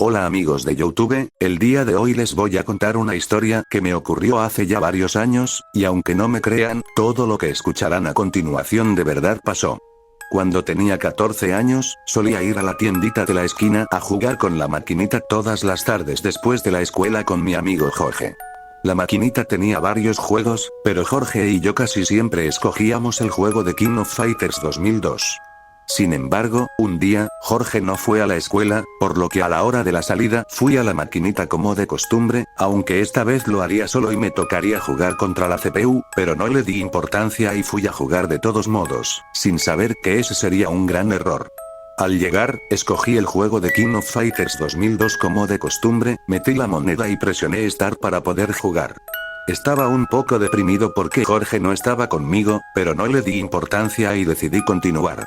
Hola amigos de YouTube, el día de hoy les voy a contar una historia que me ocurrió hace ya varios años, y aunque no me crean, todo lo que escucharán a continuación de verdad pasó. Cuando tenía 14 años, solía ir a la tiendita de la esquina a jugar con la maquinita todas las tardes después de la escuela con mi amigo Jorge. La maquinita tenía varios juegos, pero Jorge y yo casi siempre escogíamos el juego de King of Fighters 2002. Sin embargo, un día, Jorge no fue a la escuela, por lo que a la hora de la salida fui a la maquinita como de costumbre, aunque esta vez lo haría solo y me tocaría jugar contra la CPU, pero no le di importancia y fui a jugar de todos modos, sin saber que ese sería un gran error. Al llegar, escogí el juego de King of Fighters 2002 como de costumbre, metí la moneda y presioné Start para poder jugar. Estaba un poco deprimido porque Jorge no estaba conmigo, pero no le di importancia y decidí continuar.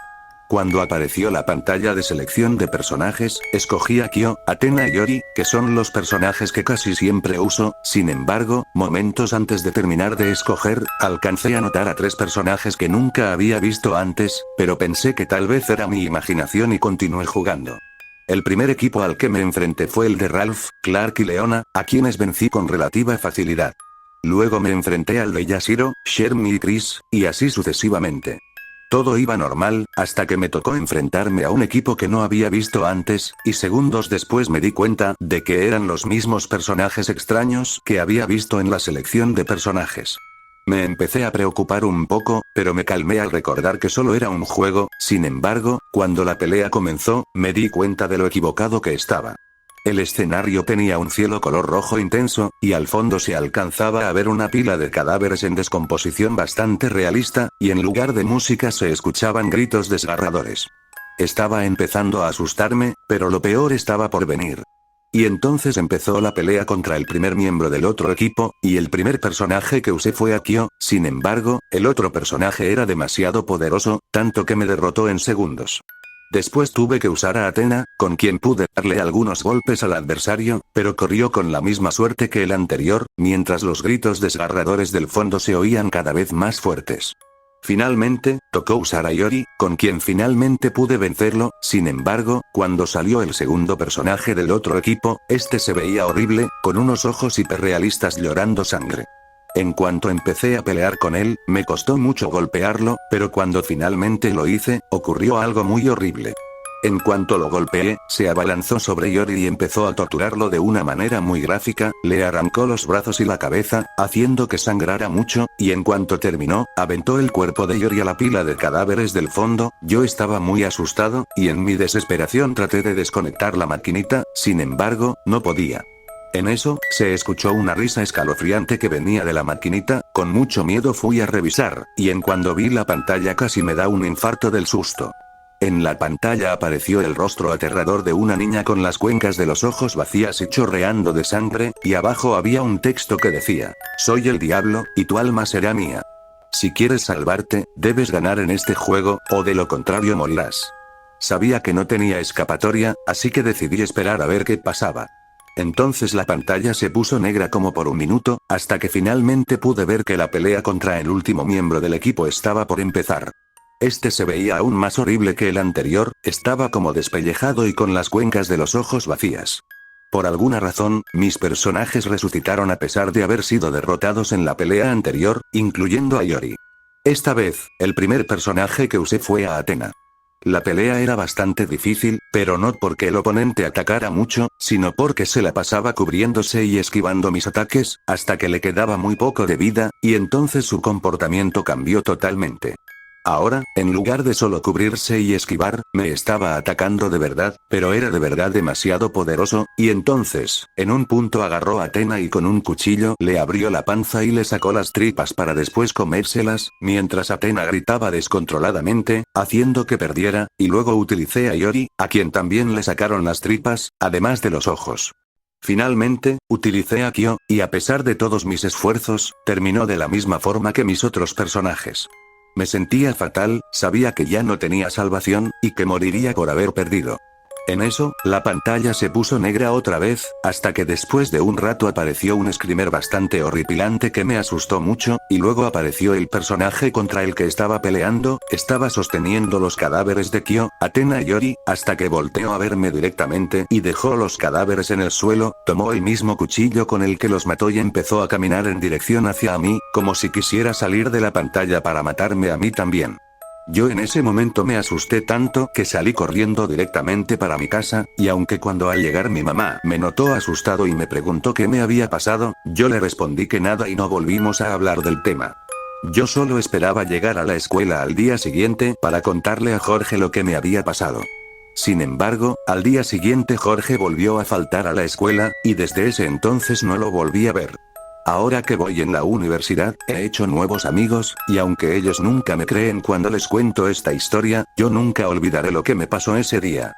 Cuando apareció la pantalla de selección de personajes, escogí a Kyo, Athena y Yori, que son los personajes que casi siempre uso. Sin embargo, momentos antes de terminar de escoger, alcancé a notar a 3 personajes que nunca había visto antes, pero pensé que tal vez era mi imaginación y continué jugando. El primer equipo al que me enfrenté fue el de Ralph, Clark y Leona, a quienes vencí con relativa facilidad. Luego me enfrenté al de Yashiro, Shermie y Chris, y así sucesivamente. Todo iba normal, hasta que me tocó enfrentarme a un equipo que no había visto antes, y segundos después me di cuenta de que eran los mismos personajes extraños que había visto en la selección de personajes. Me empecé a preocupar un poco, pero me calmé al recordar que solo era un juego. Sin embargo, cuando la pelea comenzó, me di cuenta de lo equivocado que estaba. El escenario tenía un cielo color rojo intenso, y al fondo se alcanzaba a ver una pila de cadáveres en descomposición bastante realista, y en lugar de música se escuchaban gritos desgarradores. Estaba empezando a asustarme, pero lo peor estaba por venir. Y entonces empezó la pelea contra el primer miembro del otro equipo, y el primer personaje que usé fue a Kyo. Sin embargo, el otro personaje era demasiado poderoso, tanto que me derrotó en segundos. Después tuve que usar a Athena, con quien pude darle algunos golpes al adversario, pero corrió con la misma suerte que el anterior, mientras los gritos desgarradores del fondo se oían cada vez más fuertes. Finalmente, tocó usar a Yori, con quien finalmente pude vencerlo. Sin embargo, cuando salió el segundo personaje del otro equipo, este se veía horrible, con unos ojos hiperrealistas llorando sangre. En cuanto empecé a pelear con él, me costó mucho golpearlo, pero cuando finalmente lo hice, ocurrió algo muy horrible. En cuanto lo golpeé, se abalanzó sobre Yori y empezó a torturarlo de una manera muy gráfica, le arrancó los brazos y la cabeza, haciendo que sangrara mucho, y en cuanto terminó, aventó el cuerpo de Yori a la pila de cadáveres del fondo. Yo estaba muy asustado, y en mi desesperación traté de desconectar la maquinita, sin embargo, no podía. En eso, se escuchó una risa escalofriante que venía de la maquinita. Con mucho miedo fui a revisar, y en cuando vi la pantalla casi me da un infarto del susto. En la pantalla apareció el rostro aterrador de una niña con las cuencas de los ojos vacías y chorreando de sangre, y abajo había un texto que decía: "Soy el diablo, y tu alma será mía. Si quieres salvarte, debes ganar en este juego, o de lo contrario morirás". Sabía que no tenía escapatoria, así que decidí esperar a ver qué pasaba. Entonces la pantalla se puso negra como por un minuto, hasta que finalmente pude ver que la pelea contra el último miembro del equipo estaba por empezar. Este se veía aún más horrible que el anterior, estaba como despellejado y con las cuencas de los ojos vacías. Por alguna razón, mis personajes resucitaron a pesar de haber sido derrotados en la pelea anterior, incluyendo a Yori. Esta vez, el primer personaje que usé fue a Athena. La pelea era bastante difícil, pero no porque el oponente atacara mucho, sino porque se la pasaba cubriéndose y esquivando mis ataques, hasta que le quedaba muy poco de vida, y entonces su comportamiento cambió totalmente. Ahora, en lugar de solo cubrirse y esquivar, me estaba atacando de verdad, pero era de verdad demasiado poderoso, y entonces, en un punto agarró a Athena y con un cuchillo le abrió la panza y le sacó las tripas para después comérselas, mientras Athena gritaba descontroladamente, haciendo que perdiera, y luego utilicé a Yori, a quien también le sacaron las tripas, además de los ojos. Finalmente, utilicé a Kyo, y a pesar de todos mis esfuerzos, terminó de la misma forma que mis otros personajes. Me sentía fatal, sabía que ya no tenía salvación, y que moriría por haber perdido. En eso, la pantalla se puso negra otra vez, hasta que después de un rato apareció un screamer bastante horripilante que me asustó mucho, y luego apareció el personaje contra el que estaba peleando, estaba sosteniendo los cadáveres de Kyo, Athena y Ori, hasta que volteó a verme directamente y dejó los cadáveres en el suelo, tomó el mismo cuchillo con el que los mató y empezó a caminar en dirección hacia mí, como si quisiera salir de la pantalla para matarme a mí también. Yo en ese momento me asusté tanto que salí corriendo directamente para mi casa, y aunque cuando al llegar mi mamá me notó asustado y me preguntó qué me había pasado, yo le respondí que nada y no volvimos a hablar del tema. Yo solo esperaba llegar a la escuela al día siguiente para contarle a Jorge lo que me había pasado. Sin embargo, al día siguiente Jorge volvió a faltar a la escuela, y desde ese entonces no lo volví a ver. Ahora que voy en la universidad, he hecho nuevos amigos, y aunque ellos nunca me creen cuando les cuento esta historia, yo nunca olvidaré lo que me pasó ese día.